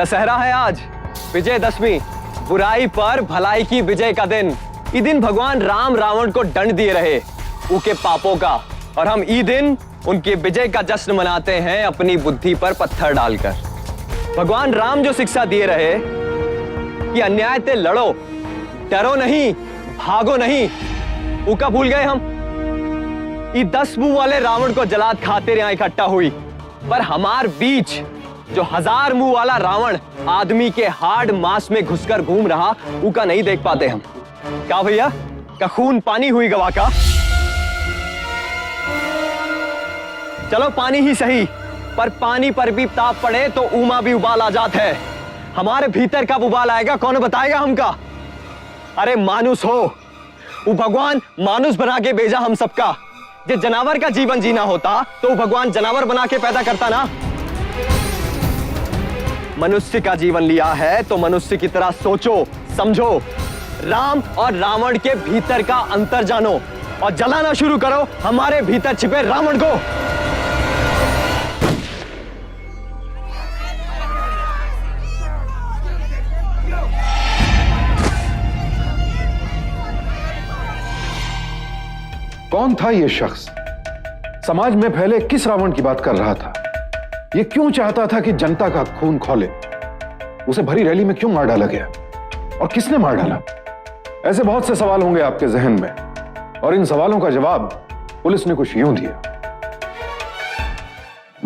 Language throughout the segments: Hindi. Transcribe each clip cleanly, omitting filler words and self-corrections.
दशहरा है आज, विजयदशमी, बुराई पर भलाई की विजय का दिन। ई दिन भगवान राम रावण को दंड दिए रहे उनके पापों का, और हम ई दिन उनके विजय का जश्न मनाते हैं अपनी बुद्धि पर पत्थर डालकर। भगवान राम जो शिक्षा दिए रहे कि अन्याय से लड़ो, डरो नहीं, भागो नहीं, उका भूल गए हम। ई 10 मुंह वाले रावण को जलाद खातिर यहां इकट्ठा हुई, पर हमार बीच जो 1000 मुंह वाला रावण आदमी के हार्ड मांस में घुसकर घूम रहा, उका नहीं देख पाते हम। क्या भैया, का खून पानी हुई गवा का? चलो पानी ही सही, पर पानी पर भी ताप पड़े तो उमा भी उबाल आ जात है। हमारे भीतर कब उबाल आएगा, कौन बताएगा हमका? अरे मानुस हो, वो भगवान मानुस बना के भेजा हम सबका। जे जनावर का जीवन जीना होता तो वो भगवान जनावर बना के पैदा करता ना। मनुष्य का जीवन लिया है तो मनुष्य की तरह सोचो, समझो, राम और रावण के भीतर का अंतर जानो और जलाना शुरू करो हमारे भीतर छिपे रावण को। कौन था ये शख्स? समाज में फैले किस रावण की बात कर रहा था? ये क्यों चाहता था कि जनता का खून खौले? उसे भरी रैली में क्यों मार डाला गया और किसने मार डाला? ऐसे बहुत से सवाल होंगे आपके जहन में, और इन सवालों का जवाब पुलिस ने कुछ यूं दिया।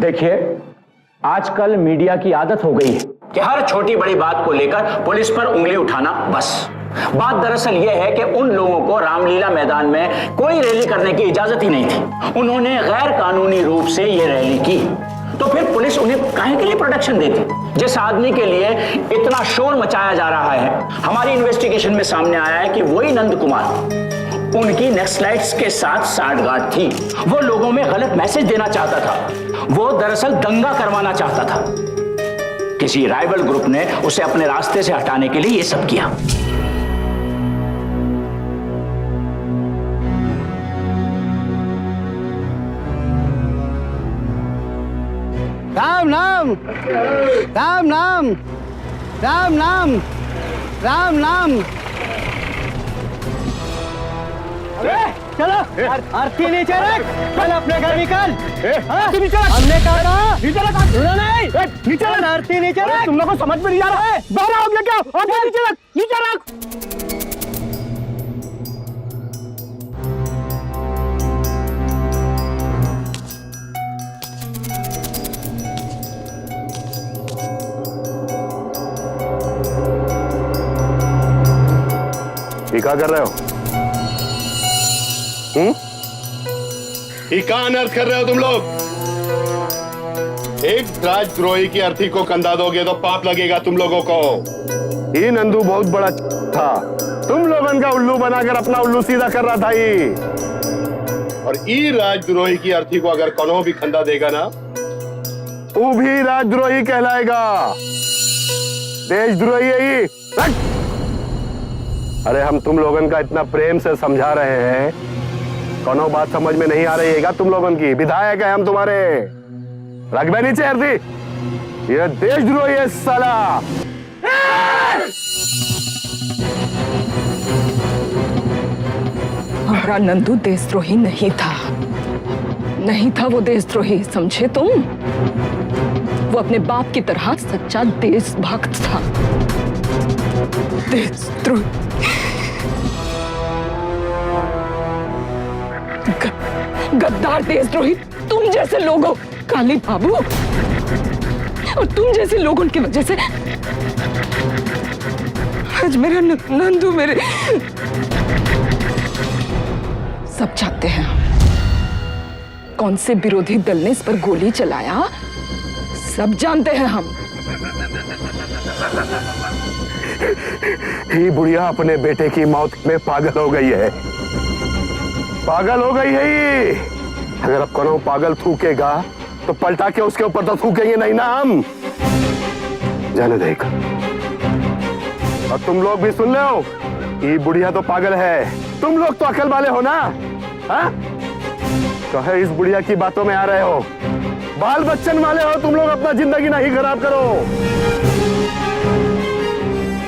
देखिए, आजकल मीडिया की आदत हो गई है कि हर छोटी बड़ी बात को लेकर पुलिस पर उंगली उठाना। बस बात दरअसल यह है कि उन लोगों को रामलीला मैदान में कोई रैली करने की इजाजत ही नहीं थी। उन्होंने गैर कानूनी रूप से यह रैली की, तो फिर पुलिस उन्हें काहे के लिए प्रोटेक्शन देती? जिस आदमी के लिए इतना शोर मचाया जा रहा है, हमारी इन्वेस्टिगेशन में सामने आया है कि वही नंद कुमार उनकी नक्सलाइट्स के साथ साठगांठ थी। वो लोगों में गलत मैसेज देना चाहता था। वो दरअसल दंगा करवाना चाहता था। किसी राइवल ग्रुप ने उसे अपने रास्ते से हटाने के लिए ये सब किया। राम नाम, राम नाम, राम नाम, राम नाम। अरे चलो, आरती नीचे रख, चल अपने घर निकल। हमने कहा नीचे रख, नहीं नीचे रख, आरती नीचे रख। तुम लोग को समझ में नहीं आ रहा है? बाहर आओगे क्या? आरती नीचे रख, नीचे रख। ये क्या कर रहे हो? ये क्या अनर्थ कर रहे हो तुम लोग? एक राजद्रोही की अर्थी को कंधा दोगे तो पाप लगेगा तुम लोगों को। ये नंदू बहुत बड़ा था, तुम लोगों का उल्लू बनाकर अपना उल्लू सीधा कर रहा था ये। और ये राजद्रोही की अर्थी को अगर कौनो भी कंधा देगा ना, वो भी राजद्रोही कहलाएगा। देशद्रोही है ये। अरे हम तुम लोगन का इतना प्रेम से समझा रहे हैं, कोनो बात समझ में नहीं आ रही है तुम लोगन की? विधायक है हम तुम्हारे, रखबे नीचे अर्थी। ये देशद्रोही है साला। हमारा नंदू देशद्रोही नहीं था, नहीं था वो देशद्रोही, समझे तुम? वो अपने बाप की तरह सच्चा देशभक्त था। देशद्रोही, गद्दार देशद्रोही तुम जैसे लोगों, काली बाबू, और तुम जैसे लोगों की वजह से आज मेरा नंदू, मेरे सब जानते हैं कौन से विरोधी दल ने इस पर गोली चलाया, सब जानते हैं हम। ये बुढ़िया अपने बेटे की मौत में पागल हो गई है, पागल हो गई है ये। अगर अब कोनो पागल थूकेगा तो पलटा के उसके ऊपर तो थूकेंगे नहीं ना हम। जाने देगा। और तुम लोग भी सुन ले हो, ये बुढ़िया तो पागल है, तुम लोग तो अकल वाले हो ना? हाँ? तो है इस बुढ़िया की बातों में आ रहे हो, बाल बच्चन वाले हो तुम लोग, अपना जिंदगी नहीं खराब करो।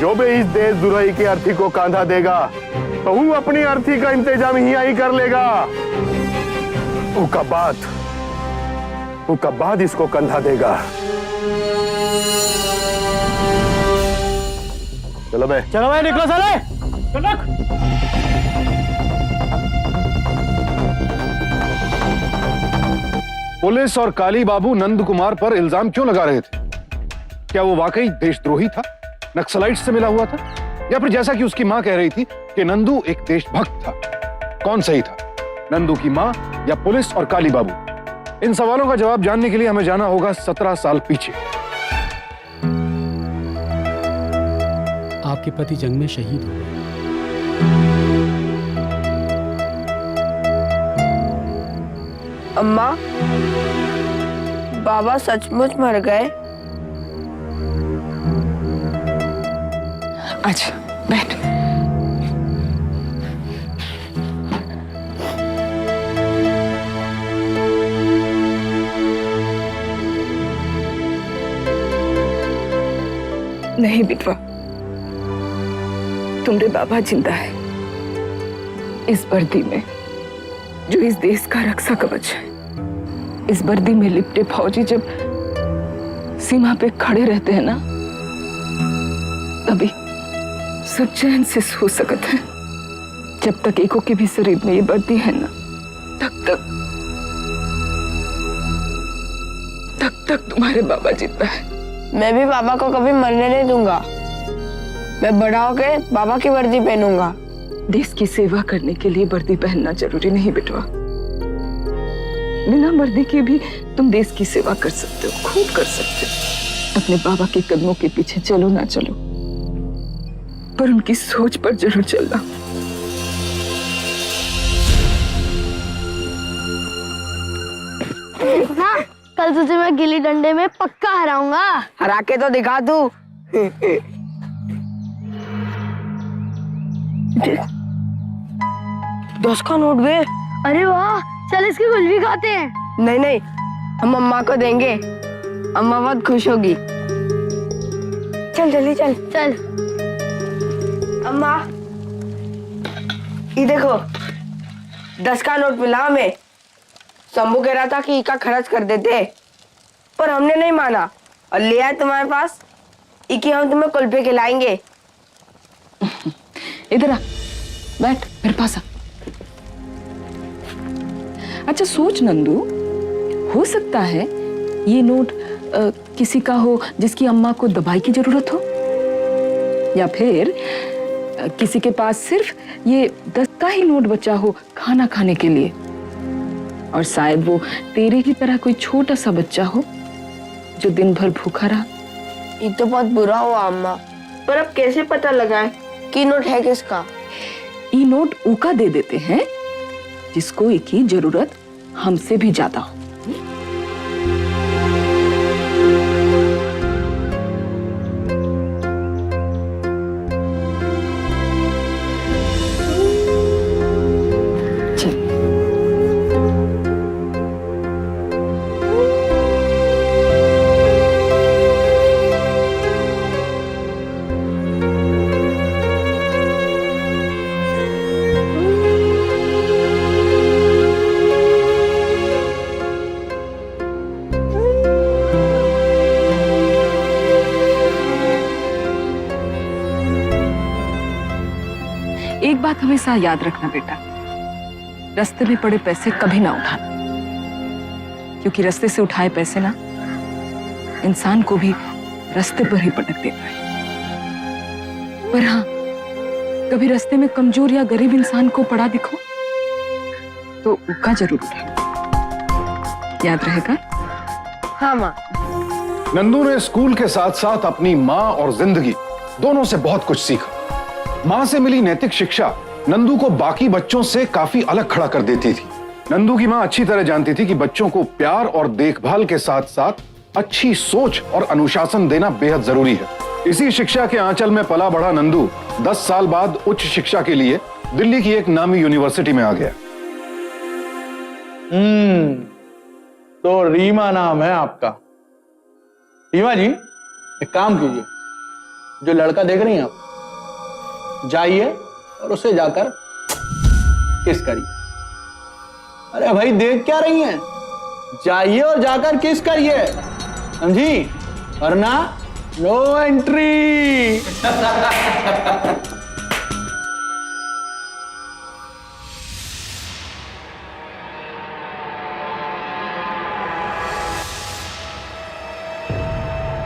जो भी इस देशद्रोही की अर्थी को कांधा देगा तो वो अपनी अर्थी का इंतजाम ही कर लेगा। उसका बाद इसको कंधा देगा। चलो भाई निकलो साले। पुलिस और काली बाबू नंद कुमार पर इल्जाम क्यों लगा रहे थे? क्या वो वाकई देशद्रोही था, नक्सलाइट से मिला हुआ था, या फिर जैसा कि उसकी मां कह रही थी कि नंदू एक देशभक्त था? कौन सही था, नंदू की मां या पुलिस और काली बाबू? इन सवालों का जवाब जानने के लिए हमें जाना होगा 17 साल पीछे। आपके पति जंग में शहीद हो गए। अम्मा, बाबा सचमुच मर गए? अच्छा बैठ। नहीं बिटवा, तुम्हारे बाबा जिंदा है। इस वर्दी में जो इस देश का रक्षा कवच है, इस वर्दी में लिपटे फौजी जब सीमा पे खड़े रहते हैं ना, तभी सब चैन से सो सकते हैं। जब तक एको के भी शरीर में ये वर्दी है ना, तब तक तुम्हारे बाबा जिंदा है। मैं भी बाबा को कभी मरने नहीं दूंगा। मैं बड़ा होके बाबा की वर्दी पहनूंगा। देश की सेवा करने के लिए वर्दी पहनना जरूरी नहीं बेटवा। बिना वर्दी के भी तुम देश की सेवा कर सकते हो, खूब कर सकते हो। अपने बाबा के कदमों के पीछे चलो ना चलो, पर उनकी सोच पर जरूर चलना। हाँ, कल तुझे मैं गिल्ली डंडे में पक्का हराऊंगा। हरा के तो दिखा तू। 10 का नोट बे। अरे वाह, चल इसकी कुल्फी खाते हैं। नहीं नहीं, हम अम्मा को देंगे। अम्मा बहुत खुश होगी। चल जल्दी चल। चल। अम्मा, ये देखो 10 का नोट मिला हमें। शंभू कह रहा था कि इका खर्च कर देते, पर हमने नहीं माना और ले आए तुम्हारे पास। इकी हम तुम्हें कुल्फी खिलाएंगे। इधर आ, बैठ मेरे पास आ। अच्छा सोच नंदू, हो सकता है ये नोट किसी का हो जिसकी अम्मा को दवाई की जरूरत हो, या फिर किसी के पास सिर्फ ये 10 का ही नोट बचा हो खाना खाने के लिए, और शायद वो तेरे ही तरह कोई छोटा सा बच्चा हो जो दिन भर भूखा रहा। ये तो बहुत बुरा हुआ अम्मा, पर अब कैसे पता लगाए कि नोट है किसका? ये नोट ऊका दे देते हैं जिसको एक ही जरूरत हमसे भी ज्यादा हो। एक बात हमेशा याद रखना बेटा, रास्ते में पड़े पैसे कभी ना उठाना, क्योंकि रास्ते से उठाए पैसे ना इंसान को भी रास्ते पर ही पटक देता है। पर हाँ, कभी रास्ते में कमजोर या गरीब इंसान को पड़ा दिखो तो उका जरूर उठाना, याद रहेगा? हाँ माँ। नंदू ने स्कूल के साथ साथ अपनी माँ और जिंदगी दोनों से बहुत कुछ सीखा। मां से मिली नैतिक शिक्षा नंदू को बाकी बच्चों से काफी अलग खड़ा कर देती थी। नंदू की मां अच्छी तरह जानती थी कि बच्चों को प्यार और देखभाल के साथ साथ अच्छी सोच और अनुशासन देना बेहद जरूरी है। इसी शिक्षा के आंचल में पला बढ़ा नंदू 10 साल बाद उच्च शिक्षा के लिए दिल्ली की एक नामी यूनिवर्सिटी में आ गया। तो रीमा नाम है आपका। रीमा जी, एक काम कीजिए, जो लड़का देख रही हैं आप, जाइए और उसे जाकर किस करिए। अरे भाई देख क्या रही हैं, जाइए और जाकर किस करिए, समझी, वरना नो एंट्री।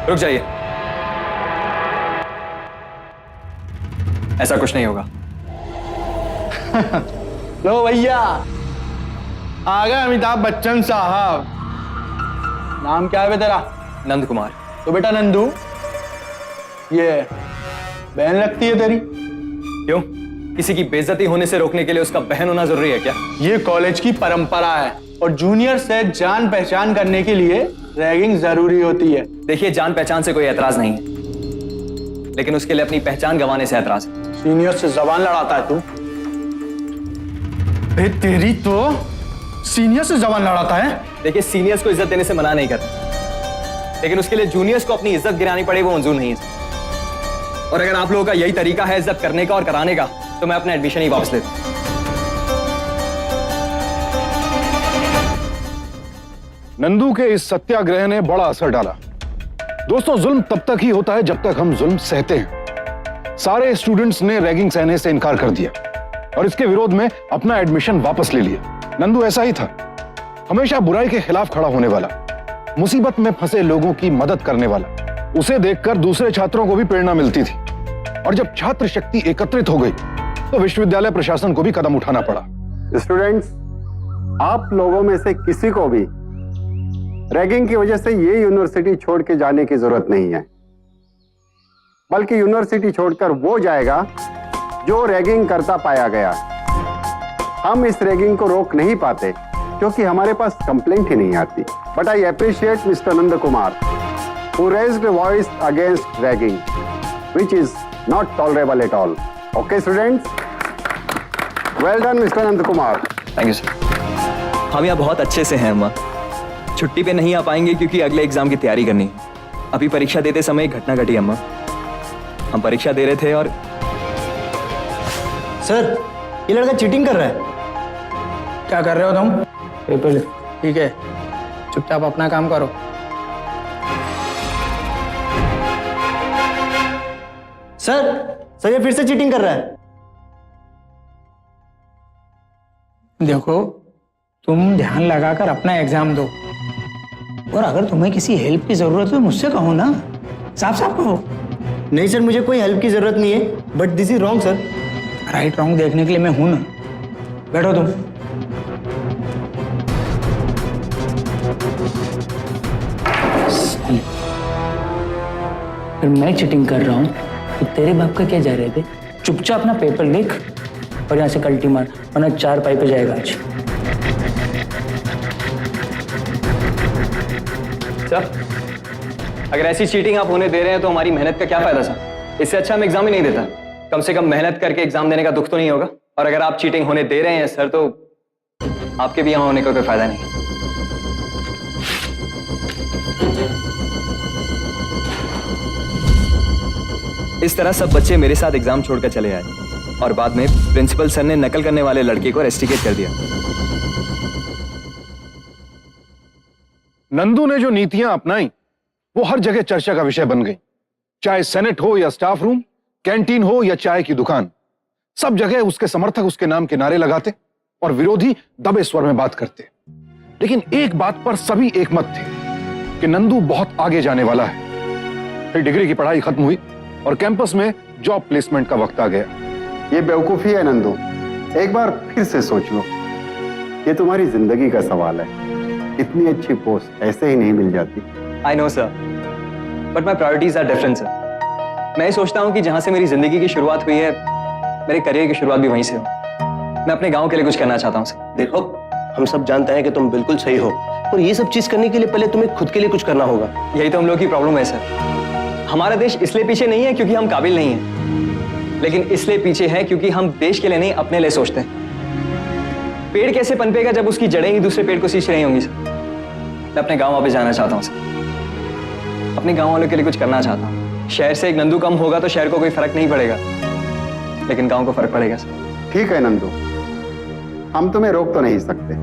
रुक जाइए, ऐसा कुछ नहीं होगा। लो भैया, आ गए अमिताभ बच्चन साहब। नाम क्या है बे तेरा? नंद कुमार। तो बेटा नंदू, ये बहन लगती है तेरी? क्यों, किसी की बेइज्जती होने से रोकने के लिए उसका बहन होना जरूरी है क्या? ये कॉलेज की परंपरा है और जूनियर से जान पहचान करने के लिए रैगिंग जरूरी होती है। देखिए, जान पहचान से कोई एतराज नहीं है, लेकिन उसके लिए अपनी पहचान गंवाने से एतराज है। सीनियर से जबान लड़ाता है तू? बे तेरी तो सीनियर से जबान लड़ाता है। देखिए, सीनियर्स को इज्जत देने से मना नहीं करता, लेकिन उसके लिए जूनियर्स को अपनी इज्जत गिरानी पड़े वो मंजूर नहीं है। और अगर आप लोगों का यही तरीका है इज्जत करने का और कराने का, तो मैं अपना एडमिशन ही वापस लेता हूं। नंदू के इस सत्याग्रह ने बड़ा असर डाला। दोस्तों, जुल्म तब तक ही होता है जब तक हम जुल्म सहते हैं। सारे स्टूडेंट्स ने रैगिंग सहने से इनकार कर दिया और इसके विरोध में अपना एडमिशन वापस ले लिया। नंदू ऐसा ही था, हमेशा बुराई के खिलाफ खड़ा होने वाला, मुसीबत में फंसे लोगों की मदद करने वाला। उसे देखकर दूसरे छात्रों को भी प्रेरणा मिलती थी और जब छात्र शक्ति एकत्रित हो गई तो विश्वविद्यालय प्रशासन को भी कदम उठाना पड़ा। स्टूडेंट्स, आप लोगों में से किसी को भी रैगिंग की वजह से ये यूनिवर्सिटी छोड़ के जाने की जरूरत नहीं है, बल्कि यूनिवर्सिटी छोड़कर वो जाएगा जो रैगिंग करता पाया गया। हम इस रैगिंग को रोक नहीं पाते क्योंकि हमारे पास कंप्लेंट ही नहीं आती। But I appreciate mister Nand Kumar who raised a voice against ragging, which is not tolerable at all. Okay, students? Well done, Mr. Nand Kumar. Thank you sir. हम यहाँ बहुत अच्छे से हैं अम्मा। छुट्टी पे नहीं आ पाएंगे क्योंकि अगले एग्जाम की तैयारी करनी है। अभी परीक्षा देते समय एक घटना घटी अम्मा। हम परीक्षा दे रहे थे और सर, ये लड़का चीटिंग कर रहा है। क्या कर रहे हो तुम? पेपर। ठीक है, चुपचाप अपना काम करो। सर ये फिर से चीटिंग कर रहा है। देखो, तुम ध्यान लगाकर अपना एग्जाम दो और अगर तुम्हें किसी हेल्प की जरूरत हो तो मुझसे कहो ना, साफ साफ कहो। नहीं सर, मुझे कोई हेल्प की जरूरत नहीं है, but this is wrong sir. Right wrong देखने के लिए मैं हूं ना। बैठो तुम। फिर मैं चीटिंग कर रहा हूं तो तेरे बाप का क्या जा रहे थे? चुपचाप अपना पेपर लिख और यहां से कल्टी मार, वरना 4 पाई पे जाएगा आज। सर, अगर ऐसी चीटिंग आप होने दे रहे हैं तो हमारी मेहनत का क्या फायदा सर? इससे अच्छा हम एग्जाम ही नहीं देता। कम से कम मेहनत करके एग्जाम देने का दुख तो नहीं होगा। और अगर आप चीटिंग होने दे रहे हैं सर, तो आपके भी यहां होने का कोई फायदा नहीं। इस तरह सब बच्चे मेरे साथ एग्जाम छोड़कर चले आए और बाद में प्रिंसिपल सर ने नकल करने वाले लड़के को रेस्टिकेट कर दिया। नंदू ने जो नीतियां अपनाई वो हर जगह चर्चा का विषय बन गई। चाहे सेनेट हो या स्टाफ रूम, कैंटीन हो या चाय की दुकान, सब जगह उसके समर्थक उसके नाम के नारे लगाते और विरोधी दबे स्वर में बात करते। लेकिन एक बात पर सभी एकमत थे कि नंदू बहुत आगे जाने वाला है। फिर डिग्री की पढ़ाई खत्म हुई और कैंपस में जॉब प्लेसमेंट का वक्त आ गया। ये बेवकूफी है नंदू, एक बार फिर से सोच लो। ये तुम्हारी जिंदगी का सवाल है। इतनी अच्छी पोस्ट ऐसे ही नहीं मिल जाती। I know sir, but my priorities are different sir. मैं ये सोचता हूँ कि जहां से मेरी जिंदगी की शुरुआत हुई है, मेरे करियर की शुरुआत भी वहीं से हो। मैं अपने गांव के लिए कुछ करना चाहता हूँ सर। देखो, हम सब जानते हैं कि तुम बिल्कुल सही हो, और ये सब चीज करने के लिए पहले तुम्हें खुद के लिए कुछ करना होगा। यही तो हम लोग की प्रॉब्लम है सर। हमारा देश इसलिए पीछे नहीं है क्योंकि हम काबिल नहीं हैं, लेकिन इसलिए पीछे है क्योंकि हम देश के लिए नहीं अपने लिए सोचते हैं। पेड़ कैसे पनपेगा जब उसकी जड़ें ही दूसरे पेड़ को सींच रही होंगी सर। मैं अपने गांव वापस जाना चाहता हूं सर, अपने गांव वालों के लिए कुछ करना चाहता हूं। शहर से एक नंदू कम होगा तो शहर को कोई फर्क नहीं पड़ेगा, लेकिन गांव को फर्क पड़ेगा सर। ठीक है नंदू, हम तुम्हें रोक तो नहीं सकते,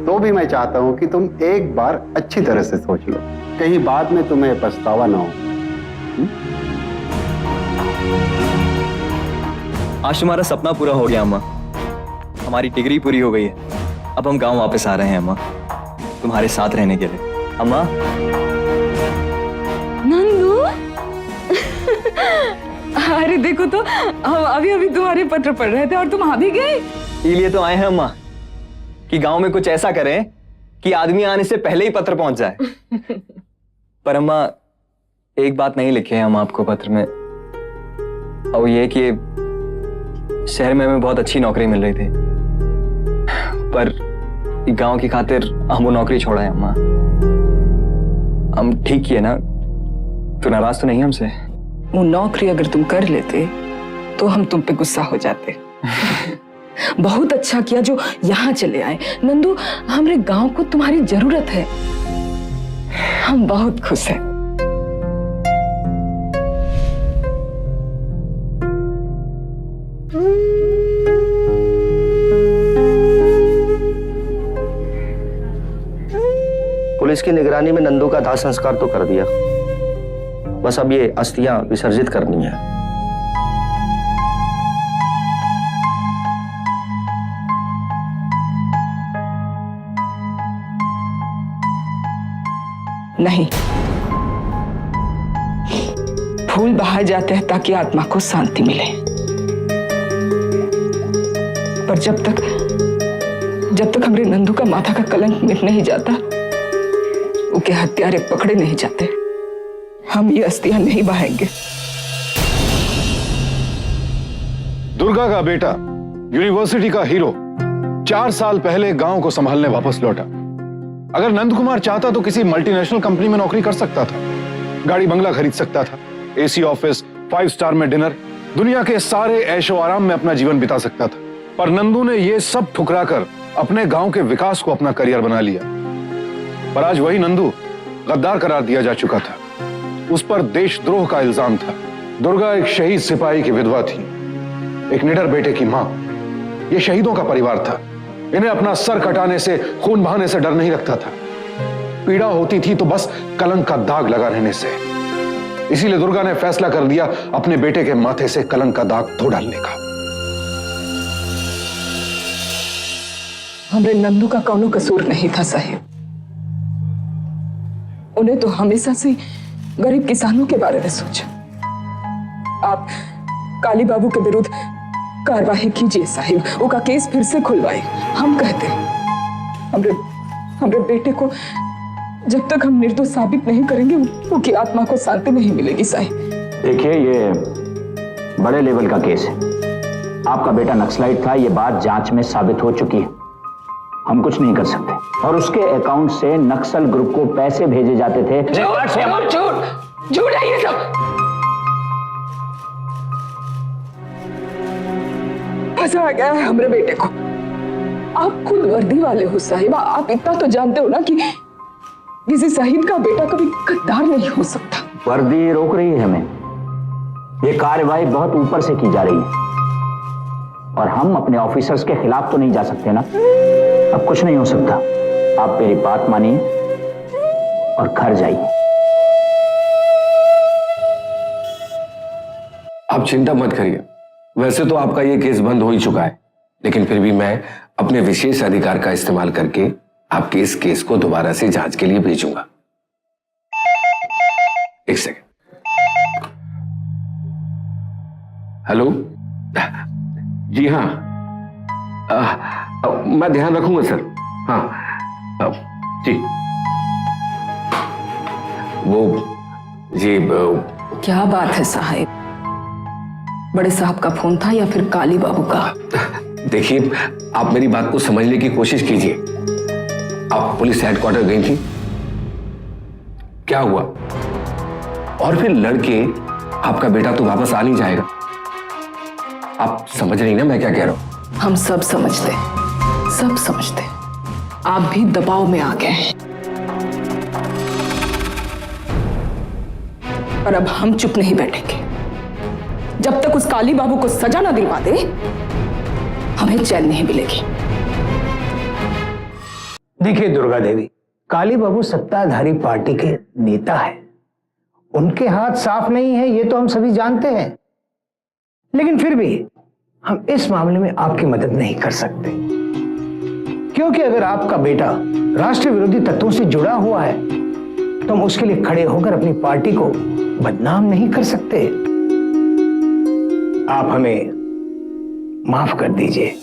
तो भी मैं चाहता हूं कि तुम एक बार अच्छी तरह से सोच लो, कहीं बाद में तुम्हें पछतावा ना हो। आज तुम्हारा सपना पूरा हो गया अम्मा, हमारी डिग्री पूरी हो गई है। अब हम गांव वापस आ रहे हैं अम्मा, तुम्हारे साथ रहने के लिए। अम्मा। नंदू अरे देखो तो, हम अभी अभी तुम्हारे पत्र पढ़ रहे थे और तुम आ भी गए। इसीलिए तो आए हैं अम्मा कि गांव में कुछ ऐसा करें कि आदमी आने से पहले ही पत्र पहुंच जाए। पर अम्मा एक बात नहीं लिखे हैं हम आपको पत्र में, और ये कि शहर में हमें बहुत अच्छी नौकरी मिल रही थी, पर गांव की खातिर हम वो नौकरी छोड़ा है अम्मा। हम ठीक किए ना, तो नाराज तो नहीं हमसे? वो नौकरी अगर तुम कर लेते तो हम तुम पे गुस्सा हो जाते। बहुत अच्छा किया जो यहाँ चले आए नंदू, हमारे गांव को तुम्हारी जरूरत है, हम बहुत खुश हैं। पुलिस की निगरानी में नंदू का दाह संस्कार तो कर दिया, बस अब ये अस्थियां विसर्जित करनी है। नहीं, फूल बहाए जाते हैं ताकि आत्मा को शांति मिले, पर जब तक हमारे नंदू का माथा का कलंक मिट नहीं जाता, उनके हत्यारे पकड़े नहीं जाते, हम ये अस्थियां नहीं बहाएंगे। दुर्गा का बेटा यूनिवर्सिटी का हीरो 4 साल पहले गांव को संभालने वापस लौटा। अगर नंदकुमार चाहता तो किसी मल्टीनेशनल कंपनी में नौकरी कर सकता था, गाड़ी बंगला खरीद सकता था, एसी ऑफिस, 5 स्टार में डिनर, दुनिया के सारे ऐशो आराम में अपना जीवन बिता सकता था। पर नंदू ने यह सब ठुकराकर अपने गांव के विकास को अपना करियर बना लिया। पर आज वही नंदू गद्दार करार दिया जा चुका था, उस पर देशद्रोह का इल्जाम था। दुर्गा एक शहीद सिपाही की विधवा थी, एक निडर बेटे की मां। यह शहीदों का परिवार था, इन्हें अपना सर कटाने से, खून बहाने से डर नहीं लगता था। पीड़ा होती थी तो बस कलंक का दाग लगा रहने से। इसीलिए दुर्गा ने फैसला कर दिया अपने बेटे के माथे से कलंक का दाग धो डालने का। हमारे नंदू का कौनो कसूर नहीं था साहिब, उन्हें तो हमेशा से गरीब किसानों के बारे में सोचा। आप काली बाबू के विरुद्ध कार्रवाई कीजिए साहिब, उनका केस फिर से खुलवाए। हम कहते हमरे बेटे को जब तक हम निर्दोष साबित नहीं करेंगे, उनकी आत्मा को शांति नहीं मिलेगी साहिब। देखिए, ये बड़े लेवल का केस है, आपका बेटा नक्सलाइट था, ये बात जांच में साबित हो चुकी है, हम कुछ नहीं कर सकते। और उसके अकाउंट से नक्सल ग्रुप को पैसे भेजे जाते थे। झूठ है ये सब। फंसा गया है हमारे बेटे को। आप खुद वर्दी वाले हो साहिब, आप इतना तो जानते हो ना कि किसी शहीद का बेटा कभी गद्दार नहीं हो सकता। वर्दी रोक रही है हमें, ये कार्रवाई बहुत ऊपर से की जा रही है, और हम अपने ऑफिसर्स के खिलाफ तो नहीं जा सकते ना। अब कुछ नहीं हो सकता, आप मेरी बात मानिए और घर जाइए। आप चिंता मत करिए, वैसे तो आपका ये केस बंद हो ही चुका है, लेकिन फिर भी मैं अपने विशेष अधिकार का इस्तेमाल करके आपके इस केस को दोबारा से जांच के लिए भेजूंगा। एक सेकंड। हेलो, जी हाँ, मैं ध्यान रखूंगा सर। हाँ जी, वो जी क्या बात है साहिब, बड़े साहब का फोन था या फिर काली बाबू का? देखिए, आप मेरी बात को समझने की कोशिश कीजिए। आप पुलिस हेडक्वार्टर गई थी, क्या हुआ? और फिर लड़के, आपका बेटा तो वापस आ नहीं जाएगा। आप समझ रही ना मैं क्या कह रहा हूं? हम सब समझते, सब समझते, आप भी दबाव में आ गए हैं। और अब हम चुप नहीं बैठेंगे। जब तक उस काली बाबू को सजा ना दिलवा दे, हमें चैन नहीं मिलेगी। देखिए दुर्गा देवी, काली बाबू सत्ताधारी पार्टी के नेता है, उनके हाथ साफ नहीं है, ये तो हम सभी जानते हैं। लेकिन फिर भी हम इस मामले में आपकी मदद नहीं कर सकते, क्योंकि अगर आपका बेटा राष्ट्र विरोधी तत्वों से जुड़ा हुआ है तो हम उसके लिए खड़े होकर अपनी पार्टी को बदनाम नहीं कर सकते। आप हमें माफ कर दीजिए।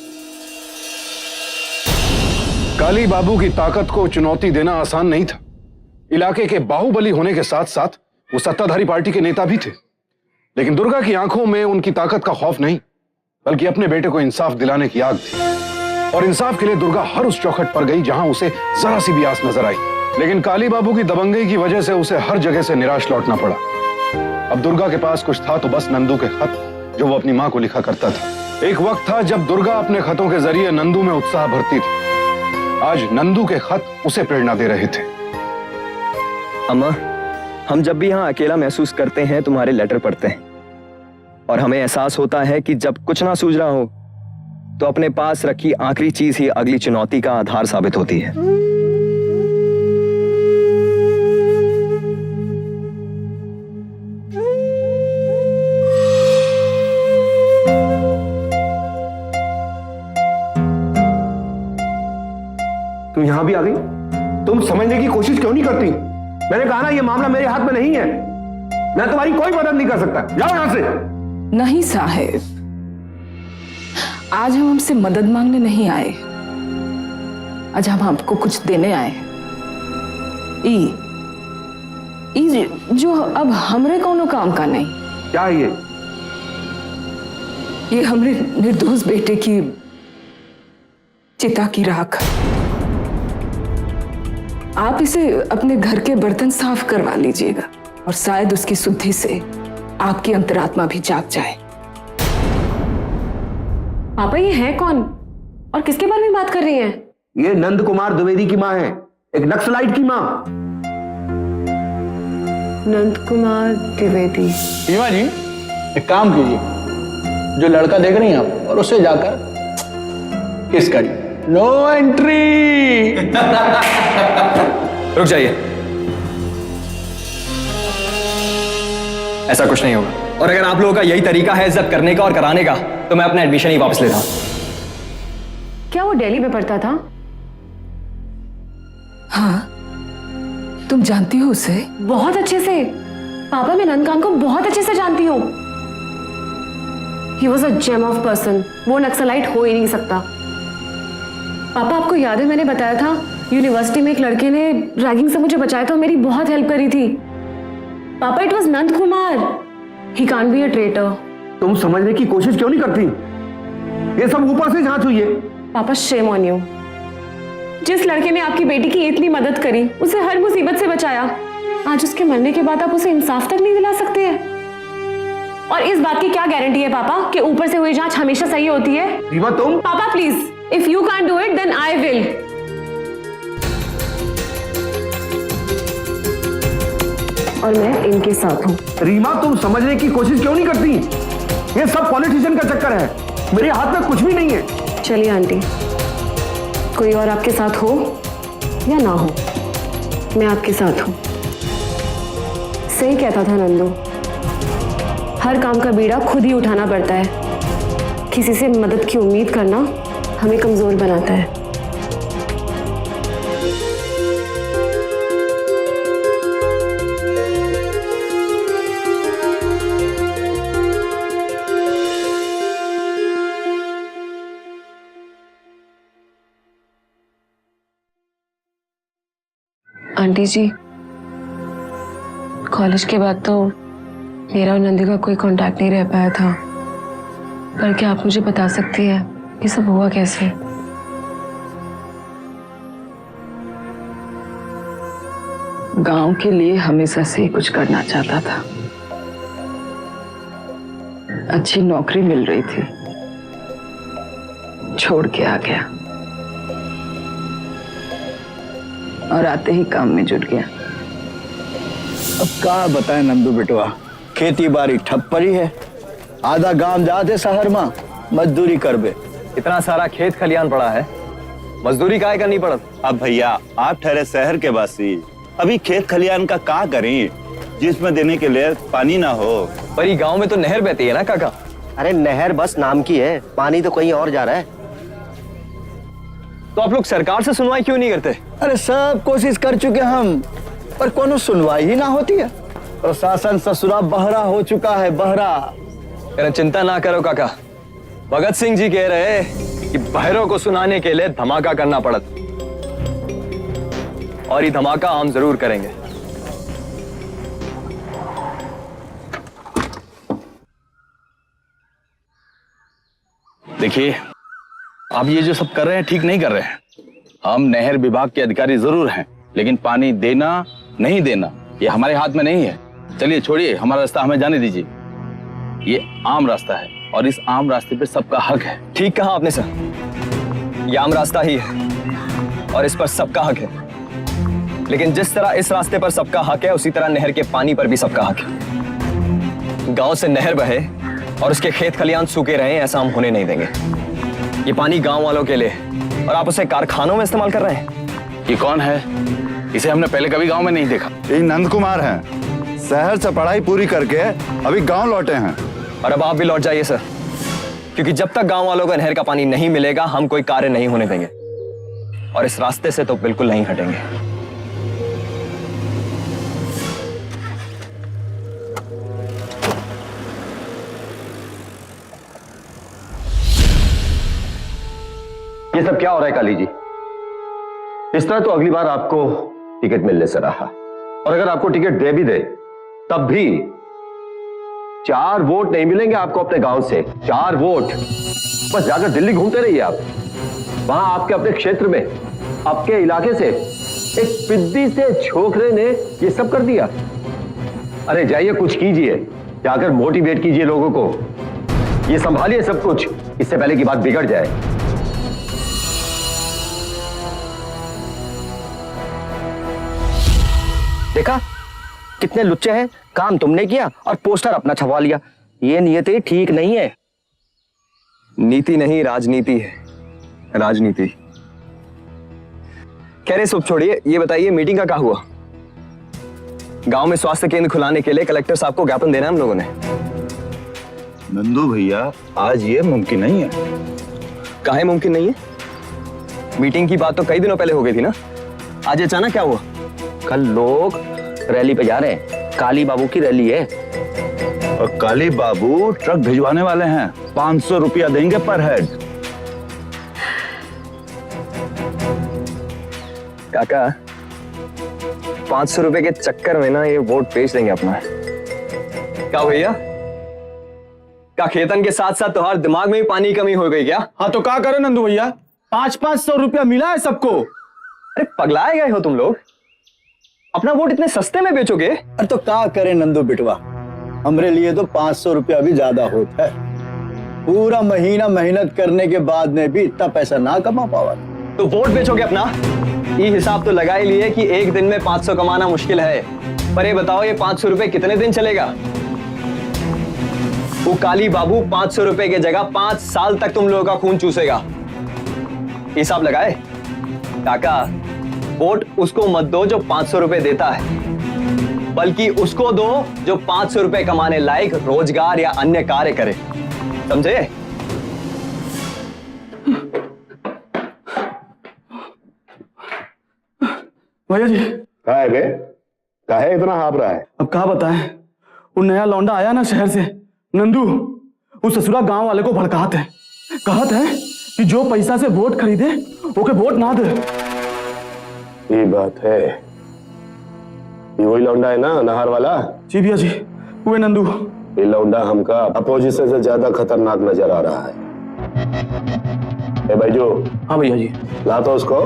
काली बाबू की ताकत को चुनौती देना आसान नहीं था। इलाके के बाहुबली होने के साथ साथ वो सत्ताधारी पार्टी के नेता भी थे, लेकिन दुर्गा की आंखों में उनकी ताकत का खौफ नहीं, बल्कि अपने बेटे को इंसाफ दिलाने की आग थी। और इंसाफ के लिए दुर्गा हर उस चौखट पर गई जहां उसे जरा सी भी आस नजर आई, लेकिन काली बाबू की दबंगई की वजह से उसे हर जगह से निराश लौटना पड़ा। अब दुर्गा के पास कुछ था तो बस नंदू के खत, जो वो अपनी मां को लिखा करता था। एक वक्त था जब दुर्गा अपने खतों के जरिए नंदू में उत्साह भरती थी। आज नंदू के खत उसे प्रेरणा दे रहे थे। अम्मा, हम जब भी यहाँ अकेला महसूस करते हैं तुम्हारे लेटर पढ़ते हैं, और हमें एहसास होता है कि जब कुछ ना सूझ रहा हो तो अपने पास रखी आखिरी चीज ही अगली चुनौती का आधार साबित होती है। तुम यहां भी आ गई? तुम समझने की कोशिश क्यों नहीं करती? मैंने कहा ना, ये मामला मेरे हाथ में नहीं है, मैं तुम्हारी कोई मदद नहीं कर सकता। जाओ यहां से। नहीं साहेब, आज हम हमसे मदद मांगने नहीं आए, आज हम आपको कुछ देने आए हैं। ई जो अब हमरे कोनो काम का नहीं। क्या है ये हमरे निर्दोष बेटे की चिता की राख। आप इसे अपने घर के बर्तन साफ करवा लीजिएगा, और शायद उसकी शुद्धि से आपकी अंतरात्मा भी जाग जाए। पापा, ये है कौन और किसके बारे में बात कर रही हैं? ये नंद कुमार द्विवेदी की मां है, एक नक्सलाइट की मां। नंद कुमार द्विवेदी। सीमा जी, एक काम कीजिए, जो लड़का देख रही हैं आप, और उससे जाकर किस करिए। No entry. रुक जाइए, ऐसा कुछ नहीं होगा। और अगर आप लोगों का यही तरीका है इज्जत करने का और कराने का, तो मैं अपना एडमिशन ही वापस लेता हूं। क्या वो दिल्ली में पढ़ता था? हाँ, तुम जानती हो उसे? बहुत अच्छे से। पापा, मैं नंदकान को बहुत अच्छे से जानती हूँ। He was a gem of person. वो नक्सलाइट हो ही नहीं सकता। पापा, आपको याद है मैंने बताया था यूनिवर्सिटी में एक लड़के ने रैगिंग से मुझे बचाया था, मेरी बहुत हेल्प करी थी। पापा, it was Nand Kumar. He can't be a traitor. तुम समझने की कोशिश क्यों नहीं करती? ये सब ऊपर से जांच हुई है। पापा, shame on you. जिस लड़के ने आपकी बेटी की इतनी मदद करी, उसे हर मुसीबत से बचाया, आज उसके मरने के बाद आप उसे इंसाफ तक नहीं दिला सकते हैं। और इस बात की क्या गारंटी है पापा कि ऊपर से हुई जांच हमेशा सही होती है? रीमा, तुम? पापा please, if you can do it then I will. और मैं इनके साथ हूँ। रीमा, तुम समझने की कोशिश क्यों नहीं करती? ये सब पॉलिटिशियन का चक्कर है, मेरे हाथ में कुछ भी नहीं है। चलिए आंटी, कोई और आपके साथ हो या ना हो, मैं आपके साथ हूँ। सही कहता था नंदू, हर काम का बीड़ा खुद ही उठाना पड़ता है। किसी से मदद की उम्मीद करना हमें कमजोर बनाता है। आंटी जी, कॉलेज के बाद तो मेरा और नंदी का कोई कांटेक्ट नहीं रह पाया था, पर क्या आप मुझे बता सकती हैं ये सब हुआ कैसे? गांव के लिए हमेशा से ही कुछ करना चाहता था। अच्छी नौकरी मिल रही थी, छोड़ के आ गया और आते ही काम में जुट गया। अब क्या बताएं नंदू बेटवा, खेती बाड़ी ठप पड़ी है। आधा गांव जाते शहर में मजदूरी करबे। इतना सारा खेत खलियान पड़ा है, मजदूरी काहे करनी पड़त? अब भैया आप ठहरे शहर के वासी, अभी खेत खलियान का क्या करें जिसमें देने के लिए पानी ना हो। पर ये गांव में तो नहर बहती है ना काका। अरे नहर बस नाम की है, पानी तो कहीं और जा रहा है। तो आप लोग सरकार से सुनवाई क्यों नहीं करते? अरे सब कोशिश कर चुके हम, पर कोनो सुनवाई ही ना होती है। प्रशासन ससुरा बहरा हो चुका है, बहरा। अरे चिंता ना करो काका, भगत सिंह जी कह रहे कि बहरों को सुनाने के लिए धमाका करना पड़त, और ये धमाका हम जरूर करेंगे। देखिए, आप ये जो सब कर रहे हैं ठीक नहीं कर रहे हैं। हम नहर विभाग के अधिकारी जरूर हैं, लेकिन पानी देना नहीं देना ये हमारे हाथ में नहीं है। चलिए छोड़िए, हमारा रास्ता हमें जाने दीजिए। ये आम रास्ता है और इस आम रास्ते पे सबका हक है। ठीक कहा आपने सर, ये आम रास्ता ही है और इस पर सबका हक है। लेकिन जिस तरह इस रास्ते पर सबका हक है, उसी तरह नहर के पानी पर भी सबका हक है। गांव से नहर बहे और उसके खेत खलियान सूखे रहे, ऐसा हम होने नहीं देंगे। ये पानी गांव वालों के लिए, और आप उसे कारखानों में इस्तेमाल कर रहे हैं। ये कौन है? इसे हमने पहले कभी गांव में नहीं देखा। ये नंद कुमार हैं, शहर से पढ़ाई पूरी करके अभी गांव लौटे हैं। और अब आप भी लौट जाइए सर, क्योंकि जब तक गांव वालों को नहर का पानी नहीं मिलेगा, हम कोई कार्य नहीं होने देंगे, और इस रास्ते से तो बिल्कुल नहीं हटेंगे। ये सब क्या हो रहा है काली जी? इस तरह तो अगली बार आपको टिकट मिलने से रहा, और अगर आपको टिकट दे भी दे तब भी 4 वोट नहीं मिलेंगे आपको अपने गांव से। 4 वोट बस जाकर दिल्ली घूमते रहिए आप। वहां आपके अपने क्षेत्र में, आपके इलाके से एक पिद्दी से छोकरे ने ये सब कर दिया। अरे जाइए, कुछ कीजिए, जाकर मोटिवेट कीजिए लोगों को, ये संभालिए सब कुछ, इससे पहले की बात बिगड़ जाए। देखा कितने लुच्चे हैं, काम तुमने किया और पोस्टर अपना छपवा लिया। ये नियति ठीक नहीं है। नीति नहीं, राजनीति है, राजनीति। कह रहे सब छोड़िए, ये बताइए मीटिंग का क्या हुआ? गांव में स्वास्थ्य केंद्र खुलाने के लिए कलेक्टर साहब को ज्ञापन देना है हम लोगों ने। नंदू भैया, आज ये मुमकिन नहीं है। काहे मुमकिन नहीं है? मीटिंग की बात तो कई दिनों पहले हो गई थी ना, आज अचानक क्या हुआ? कल लोग रैली पे जा रहे हैं, काली बाबू की रैली है। और काली बाबू ट्रक भिजवाने वाले हैं, 500 रुपया देंगे पर हेड। काका 500 रुपए के चक्कर में ना ये वोट बेच देंगे अपना। क्या भैया, क्या खेतन के साथ साथ तुम्हारे दिमाग में भी पानी की कमी हो गई क्या? हाँ तो क्या करो नंदू भैया, 500-500 रुपया मिला है सबको। अरे पगलाए गए हो तुम लोग, अपना वोट इतने सस्ते में बेचोगे? अरे तो क्या करें नंदू बिटवा, हमरे लिए तो 500 रुपया भी ज्यादा होता है। पूरा महीना मेहनत करने के बाद में भी इतना पैसा ना कमा पावा। तो वोट बेचोगे अपना? ये हिसाब तो लगा ही लिए कि एक दिन में 500 कमाना मुश्किल है, पर ये बताओ ये 500 रुपए कितने दिन चलेगा? वो काली बाबू 500 रुपए की जगह 5 साल तक तुम लोगों का खून चूसेगा। हिसाब लगाए? काका वोट उसको मत दो जो 500 रुपए देता है, बल्कि उसको दो जो 500 रुपए कमाने लायक रोजगार या अन्य कार्य करे, समझे? भैया जी, काहे बे? काहे इतना हाफ रहा है? अब क्या बताएं, वो नया लौंडा आया ना शहर से, नंदू, उस ससुरा गांव वाले को भड़काते हैं, कहते हैं कि जो पैसा से वोट खरीदे ओके वोट ना दे। ये बात है, ये वही लौंडा है ना नहर वाला? जी भैया जी, वो नंदू। ये लौंडा हमका अपोजिशन से ज्यादा खतरनाक नजर आ रहा है। ए भाई जो। हाँ भैया जी। ला तो उसको,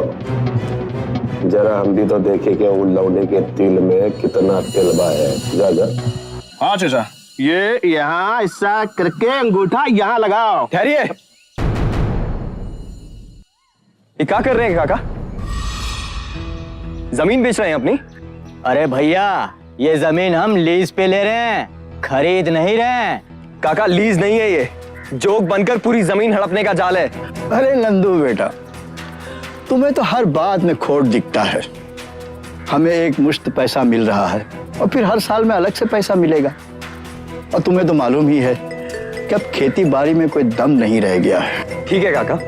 जरा हम भी तो देखे कि उन लौंडे के तिल में कितना तिलबा है। जा जा। हाँ चाचा, ये यहाँ ऐसा करके अंगूठा यहाँ लगाओ। ठहरिए, ये क्या कर रहे हैं काका? जमीन बेच रहे हैं अपनी? अरे भैया, ये जमीन हम लीज पे ले रहे हैं, खरीद नहीं रहे हैं। काका लीज नहीं है ये, जोक बनकर पूरी जमीन हड़पने का जाल है। अरे नंदू बेटा, तुम्हें तो हर बात में खोट दिखता है। हमें एक मुश्त पैसा मिल रहा है और फिर हर साल में अलग से पैसा मिलेगा। और तुम्हें तो मालूम ही है कि अब खेती बाड़ी में कोई दम नहीं रह गया है। ठीक है काका,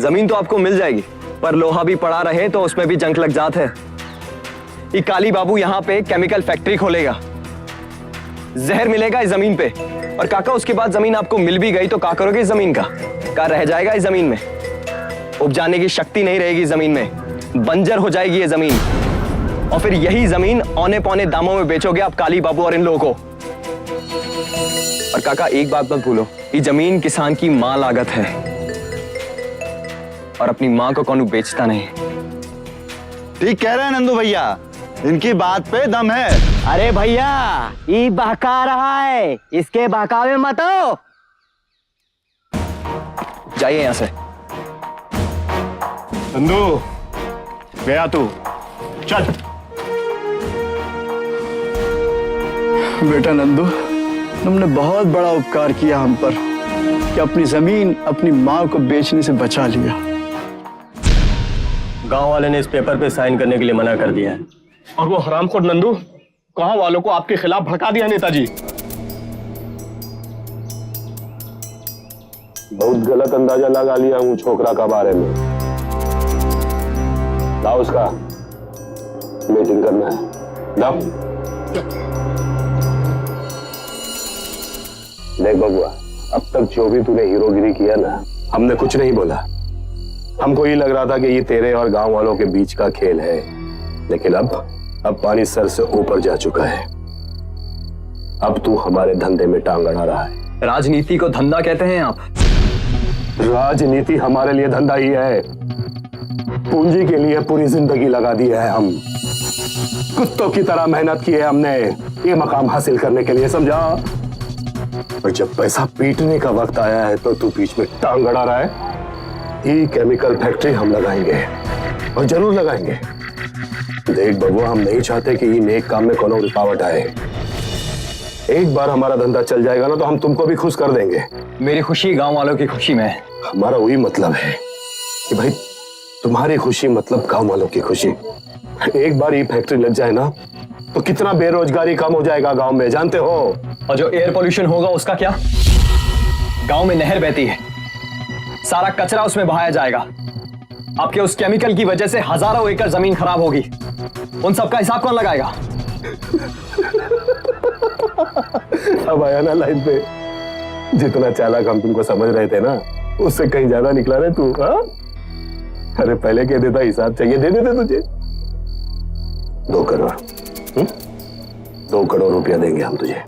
जमीन तो आपको मिल जाएगी, पर लोहा भी पड़ा रहे तो उसमें भी जंग लग जात है। ये काली बाबू यहाँ पे केमिकल फैक्ट्री खोलेगा, जहर मिलेगा इस जमीन पे। और काका उसके बाद जमीन आपको मिल भी गई तो क्या करोगे इस जमीन का? क्या रह जाएगा इस जमीन में? उपजाने की शक्ति नहीं रहेगी जमीन में, बंजर हो जाएगी ये जमीन। और फिर यही जमीन औने पौने दामों में बेचोगे आप काली बाबू और इन लोगों को। और काका एक बात मत भूलो, ये जमीन किसान की मां लागत है और अपनी मां को कौन बेचता नहीं। ठीक कह रहे हैं नंदू भैया, इनकी बात पे दम है। अरे भैया, ये बहका रहा है, इसके बहकावे मत हो। जाइए यहां से। नंदू गया तू, चल। बेटा नंदू, तुमने बहुत बड़ा उपकार किया हम पर कि अपनी जमीन अपनी माँ को बेचने से बचा लिया। गांव वाले ने इस पेपर पे साइन करने के लिए मना कर दिया है। और वो हरामखोर नंदू गांव वालों को आपके खिलाफ भड़का दिया नेताजी। बहुत गलत अंदाजा लगा लिया हूँ छोकरा का बारे में। लाओ उसका मीटिंग करना है। लाओ। देख बबुआ, अब तक जो भी तूने हीरोगिरी किया ना, हमने कुछ नहीं बोला। हमको ये लग रहा था कि ये तेरे और गांव वालों के बीच का खेल है, लेकिन अब पानी सर से ऊपर जा चुका है। अब तू हमारे धंधे में टांग अड़ा रहा है। राजनीति को धंधा कहते हैं आप? राजनीति हमारे लिए धंधा ही है। पूंजी के लिए पूरी जिंदगी लगा दी है हम। कुत्तों की तरह मेहनत की है हमने ये मकाम हासिल करने के लिए, समझा? और जब पैसा पीटने का वक्त आया है तो तू बीच में टांग अड़ा रहा है। ये केमिकल फैक्ट्री हम लगाएंगे और जरूर लगाएंगे। देख बबुआ, हम नहीं चाहते कि ये नेक काम में कोनो रुकावट आए। एक बार हमारा धंधा चल जाएगा ना तो हम तुमको भी खुश कर देंगे। मेरी खुशी गांव वालों की खुशी में है। हमारा वही मतलब है कि भाई तुम्हारी खुशी मतलब गांव वालों की खुशी। एक बार ये फैक्ट्री लग जाए ना तो कितना बेरोजगारी कम हो जाएगा गांव में, जानते हो? और जो एयर पोल्यूशन होगा उसका क्या? गांव में नहर बहती है, सारा कचरा उसमें बहाया जाएगा। आपके उस केमिकल की वजह से हजारों एकड़ जमीन खराब होगी। उन सबका हिसाब कौन लगाएगा? अब आया ना लाइन पे। जितना चालाक हम तुमको समझ रहे थे ना, उससे कहीं ज्यादा निकला रे तू। हाँ? अरे पहले कह देता हिसाब चाहिए, दे देते तुझे 2 करोड़। 2 करोड़ रुपया देंगे हम तुझे,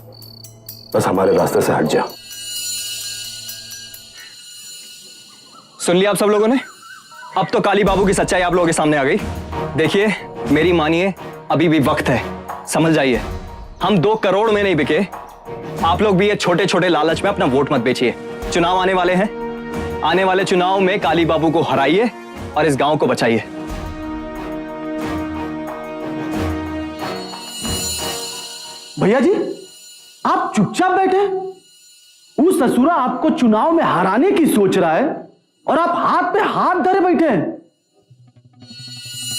बस हमारे रास्ते से हट जा। सुन लिया आप सब लोगों ने? अब तो काली बाबू की सच्चाई आप लोगों के सामने आ गई। देखिए, मेरी मानिए, अभी भी वक्त है, समझ जाइए। हम 2 करोड़ में नहीं बिके। आप लोग भी ये छोटे छोटे लालच में अपना वोट मत बेचिए। चुनाव आने वाले हैं, आने वाले चुनाव में काली बाबू को हराइए और इस गांव को बचाइए। भैया जी, आप चुपचाप बैठे। उस ससुरा आपको चुनाव में हराने की सोच रहा है और आप हाथ पे हाथ धरे बैठे हैं।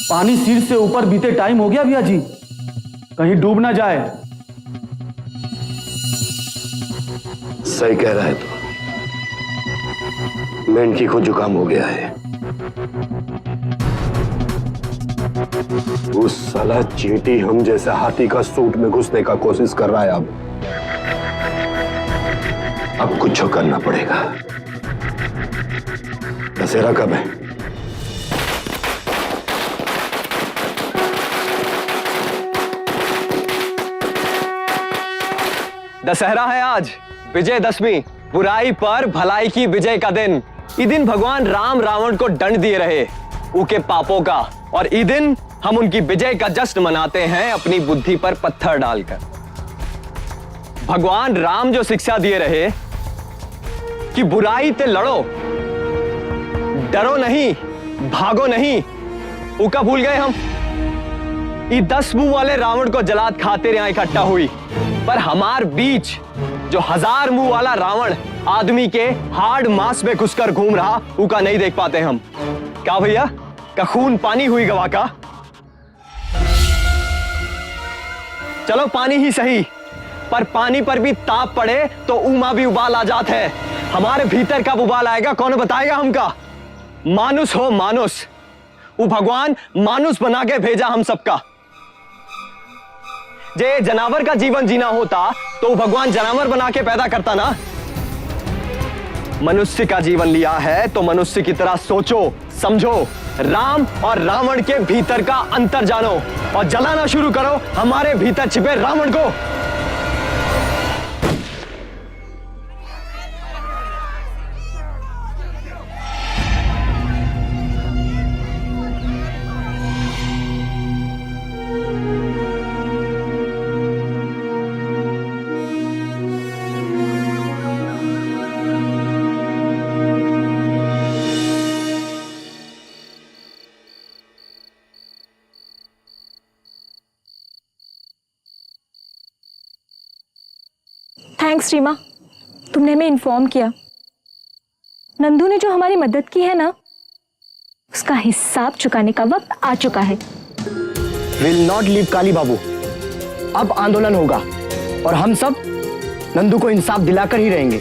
पानी सिर से ऊपर बीते टाइम हो गया भैया जी, कहीं डूब ना जाए। सही कह रहा है तू। मेंढकी को जुकाम हो गया है। उस साला चींटी हम जैसे हाथी का सूट में घुसने का कोशिश कर रहा है। अब कुछ करना पड़ेगा। दशहरा कब है? दशहरा है आज, विजयदशमी, बुराई पर भलाई की विजय का दिन। इस दिन भगवान राम रावण को दंड दिए रहे उनके पापों का, और इस दिन हम उनकी विजय का जश्न मनाते हैं अपनी बुद्धि पर पत्थर डालकर। भगवान राम जो शिक्षा दिए रहे कि बुराई से लड़ो, डरो नहीं, भागो नहीं, उका भूल गए हम। ये 10 मुंह वाले रावण को जलाद खातिर यहाँ इकट्ठा हुई, पर हमार बीच जो 1000 मुंह वाला रावण आदमी के हार्ड मांस में घुसकर घूम रहा, उका नहीं देख पाते हम। क्या भैया, का खून पानी हुई गवा का? चलो पानी ही सही, पर पानी पर भी ताप पड़े तो उमा भी उबाल आ जात है। हमारे भीतर कब उबाल आएगा कौन बताएगा हमका? मानुस हो मानुस, वो भगवान मानुस बना के भेजा हम सबका। जे जानवर का जीवन जीना होता तो वो भगवान जानवर बना के पैदा करता ना। मनुष्य का जीवन लिया है तो मनुष्य की तरह सोचो, समझो, राम और रावण के भीतर का अंतर जानो और जलाना शुरू करो हमारे भीतर छिपे रावण को। थैंक्स रीमा, तुमने हमें इन्फॉर्म किया। नंदू ने जो हमारी मदद की है ना, उसका हिसाब चुकाने का वक्त आ चुका है। विल नॉट लीव काली बाबू, अब आंदोलन होगा और हम सब नंदू को इंसाफ दिलाकर ही रहेंगे,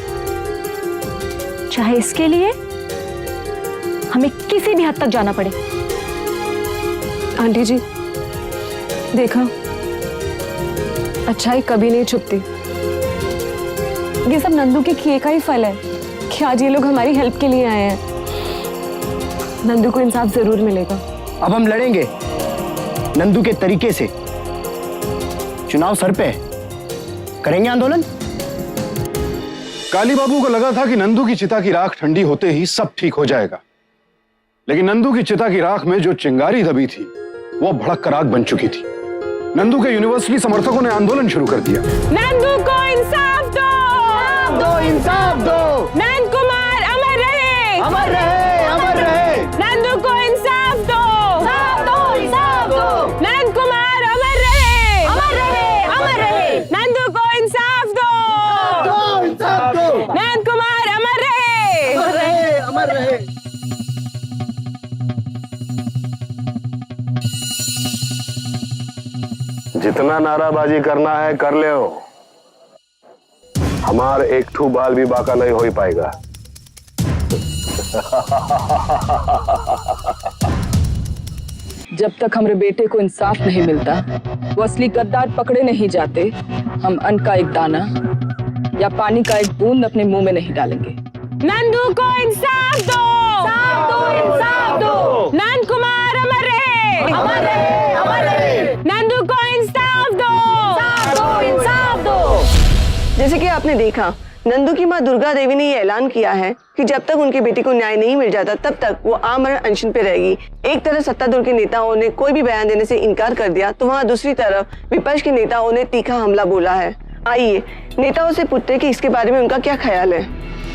चाहे इसके लिए हमें किसी भी हद तक जाना पड़े। आंटी जी देखा, अच्छाई कभी नहीं छुपती। ये सब नंदू के किए का ही फल है कि आज ये लोग हमारी हेल्प के लिए आए हैं। नंदू को इंसाफ जरूर मिलेगा। अब हम लड़ेंगे नंदू के तरीके से। चुनाव सर पे, करेंगे आंदोलन। काली बाबू को लगा था कि नंदू की चिता की राख ठंडी होते ही सब ठीक हो जाएगा, लेकिन नंदू की चिता की राख में जो चिंगारी दबी थी वो भड़क कर आग बन चुकी थी। नंदू के यूनिवर्सिटी समर्थकों ने आंदोलन शुरू कर दिया। नंदू को इंसाफ दो, इंसाफ दो। नंद कुमार अमर रहे, अमर रहे, अमर रहे। नंदू को इंसाफ दो, इंसाफ दो। नंद कुमार अमर रहे, अमर रहे, अमर रहे। नंदू को इंसाफ दो, इंसाफ दो। नंद कुमार अमर रहे, अमर रहे, अमर रहे। जितना नाराबाजी करना है कर ले हो, हमार एक ठू बाल भी बाका नहीं हो ही पाएगा। जब तक हमारे बेटे को इंसाफ नहीं मिलता, वो असली गद्दार पकड़े नहीं जाते, हम अन्न का एक दाना या पानी का एक बूंद अपने मुंह में नहीं डालेंगे। नंदू को इंसाफ दो, इंसाफ दो। नंद कुमार अमर रहे, अमर रहे, अमर रहे। नंदू को इंसाफ दो, इंसाफ दो। जैसे कि आपने देखा, नंदू की मां दुर्गा देवी ने ये ऐलान किया है कि जब तक उनके बेटे को न्याय नहीं मिल जाता तब तक वो आमरण अनशन पे रहेगी। एक तरफ सत्तारूढ़ के नेताओं ने कोई भी बयान देने से इनकार कर दिया, तो वहाँ दूसरी तरफ विपक्ष के नेताओं ने तीखा हमला बोला है। आइए नेताओं से पूछते कि इसके बारे में उनका क्या ख्याल है।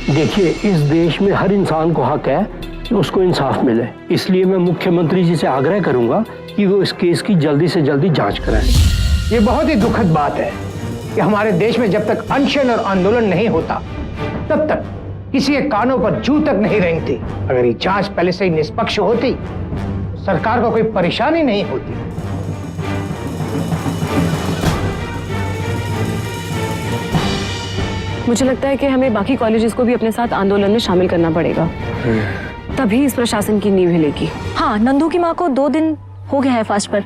देखिए, इस देश में हर इंसान को हक है कि उसको इंसाफ मिले, इसलिए मैं मुख्यमंत्री जी से आग्रह करूंगा कि वो इस केस की जल्दी से जल्दी जांच कराएं। ये बहुत ही दुखद बात है कि हमारे देश में जब तक अनशन और आंदोलन नहीं होता तब तक किसी के कानों पर जू तक नहीं रेंगती। अगर ये जांच पहले से ही निष्पक्ष होती, सरकार को कोई परेशानी नहीं होती। मुझे लगता है कि हमें बाकी कॉलेजेस को भी अपने साथ आंदोलन में शामिल करना पड़ेगा, तभी इस प्रशासन की नींव हिलेगी। हाँ, नंदू की माँ को 2 दिन हो गया है फास्ट पर।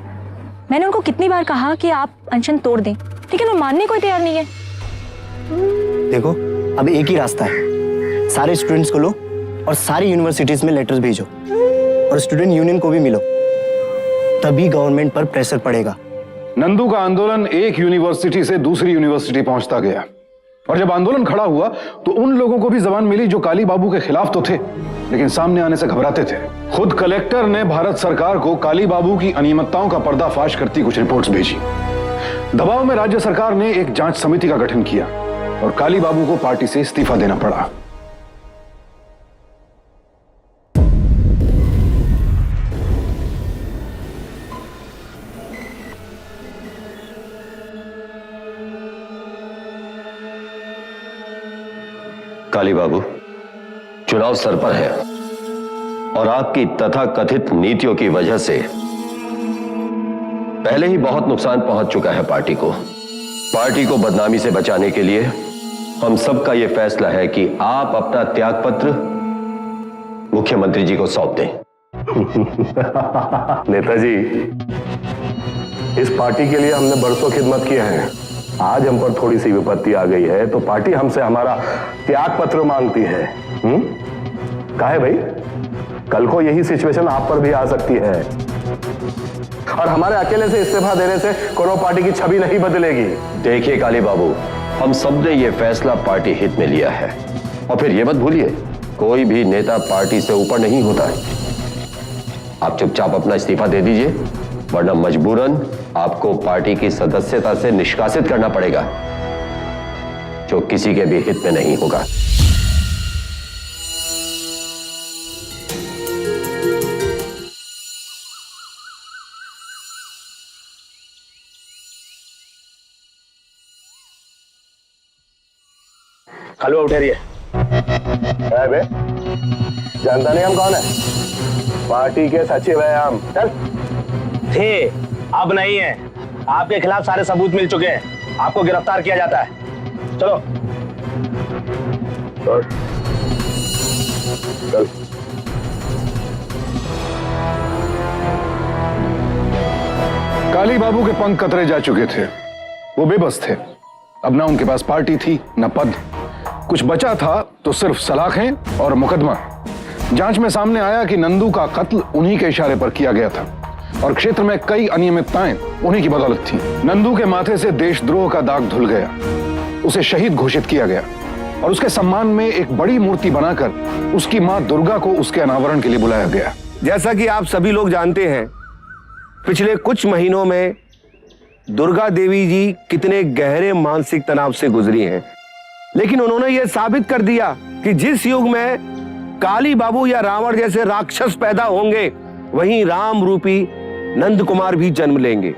मैंने उनको कितनी बार कहा कि आप अनशन तोड़ दें, लेकिन वो मानने को तैयार नहीं है। देखो, अब एक ही रास्ता है, सारे स्टूडेंट्स को लो और सारी यूनिवर्सिटीज में लेटर्स भेजो और स्टूडेंट यूनियन को भी मिलो, तभी गवर्नमेंट पर प्रेशर पड़ेगा। नंदू का आंदोलन एक यूनिवर्सिटी से दूसरी यूनिवर्सिटी पहुंचता गया, और जब आंदोलन खड़ा हुआ तो उन लोगों को भी जबान मिली जो काली बाबू के खिलाफ तो थे, लेकिन सामने आने से घबराते थे। खुद कलेक्टर ने भारत सरकार को काली बाबू की अनियमितताओं का पर्दाफाश करती कुछ रिपोर्ट्स भेजी। दबाव में राज्य सरकार ने एक जांच समिति का गठन किया और काली बाबू को पार्टी से इस्तीफा देना पड़ा। काली बाबू, चुनाव सर पर है और आपकी तथाकथित नीतियों की वजह से पहले ही बहुत नुकसान पहुंच चुका है पार्टी को। पार्टी को बदनामी से बचाने के लिए हम सबका यह फैसला है कि आप अपना त्यागपत्र मुख्यमंत्री जी को सौंप दें। नेताजी, इस पार्टी के लिए हमने बरसों खिदमत की है। आज हम पर थोड़ी सी विपत्ति आ गई है तो पार्टी हमसे हमारा त्याग पत्र मांगती है। काहे भाई, कल को यही सिचुएशन आप पर भी आ सकती है और हमारे अकेले से इस्तीफा देने से कोनो पार्टी की छवि नहीं बदलेगी। देखिए काली बाबू, हम सब ने यह फैसला पार्टी हित में लिया है और फिर यह मत भूलिए, कोई भी नेता पार्टी से ऊपर नहीं होता है। आप चुपचाप अपना इस्तीफा दे दीजिए, वरना मजबूरन आपको पार्टी की सदस्यता से निष्कासित करना पड़ेगा, जो किसी के भी हित में नहीं होगा। हलवा उठे रहिए। बे, जानता नहीं हम कौन है? पार्टी के सचिव है हम। चल। थे, अब नहीं है। आपके खिलाफ सारे सबूत मिल चुके हैं, आपको गिरफ्तार किया जाता है। चलो। चल। काली बाबू के पंख कतरे जा चुके थे, वो बेबस थे। अब ना उनके पास पार्टी थी ना पद, कुछ बचा था तो सिर्फ सलाखें और मुकदमा। जांच में सामने आया कि नंदू का कत्ल उन्हीं के इशारे पर किया गया था और क्षेत्र में कई अनियमितताएं उन्हीं की बदौलत थी। नंदू के माथे से देशद्रोह का दाग धुल गया, उसे शहीद घोषित किया गया और उसके सम्मान में एक बड़ी मूर्ति बनाकर उसकी मां दुर्गा को उसके अनावरण के लिए बुलाया गया। जैसा कि आप सभी लोग जानते हैं, पिछले कुछ महीनों में दुर्गा देवी जी कितने गहरे मानसिक तनाव से गुजरी हैं, लेकिन उन्होंने यह साबित कर दिया कि जिस युग में काली बाबू या रावण जैसे राक्षस पैदा होंगे, वहीं राम रूपी नंद कुमार भी जन्म लेंगे।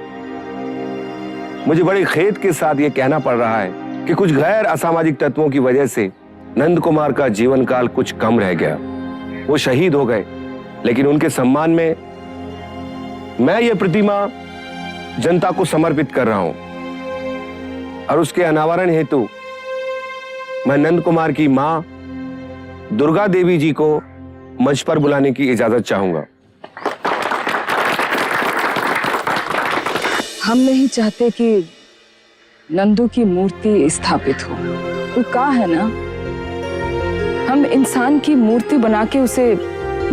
मुझे बड़े खेद के साथ यह कहना पड़ रहा है कि कुछ गैर असामाजिक तत्वों की वजह से नंद कुमार का जीवन काल कुछ कम रह गया। वो शहीद हो गए, लेकिन उनके सम्मान में मैं ये प्रतिमा जनता को समर्पित कर रहा हूं और उसके अनावरण हेतु मैं नंद कुमार की मां दुर्गा देवी जी को मंच पर बुलाने की इजाजत चाहूंगा। हम नहीं चाहते कि नंदू की मूर्ति स्थापित हो। वो कहा है ना, हम इंसान की मूर्ति बना के उसे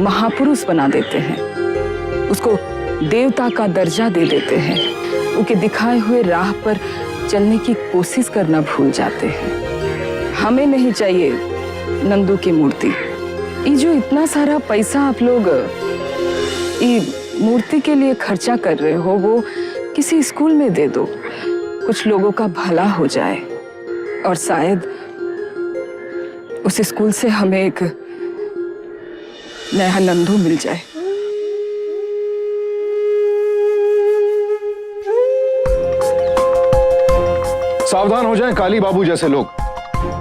महापुरुष बना देते हैं, उसको देवता का दर्जा दे देते हैं, उसके दिखाए हुए राह पर चलने की कोशिश करना भूल जाते हैं। हमें नहीं चाहिए नंदू की मूर्ति। ये जो इतना सारा पैसा आप लोग ये मूर्ति के लिए खर्चा कर रहे हो, वो किसी स्कूल में दे दो, कुछ लोगों का भला हो जाए और शायद उस स्कूल से हमें एक नया नंदू मिल जाए। सावधान हो जाएं काली बाबू जैसे लोग,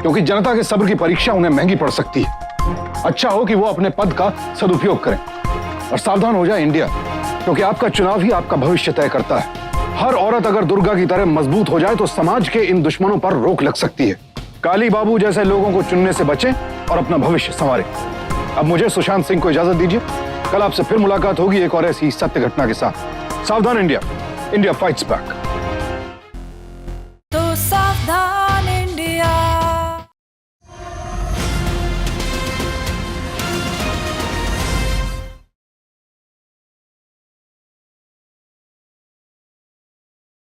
क्योंकि जनता के सब्र की परीक्षा उन्हें महंगी पड़ सकती है। अच्छा हो कि वो अपने पद का सदुपयोग करें। और सावधान हो जाए इंडिया, क्योंकि आपका चुनाव ही आपका भविष्य तय करता है। हर औरत अगर दुर्गा की तरह मजबूत हो जाए तो समाज के इन दुश्मनों पर रोक लग सकती है। काली बाबू जैसे लोगों को चुनने से बचें और अपना भविष्य संवारें। अब मुझे सुशांत सिंह को इजाजत दीजिए, कल आपसे फिर मुलाकात होगी एक और ऐसी सत्य घटना के साथ। सावधान इंडिया, इंडिया फाइट्स बैक। तो सावधान।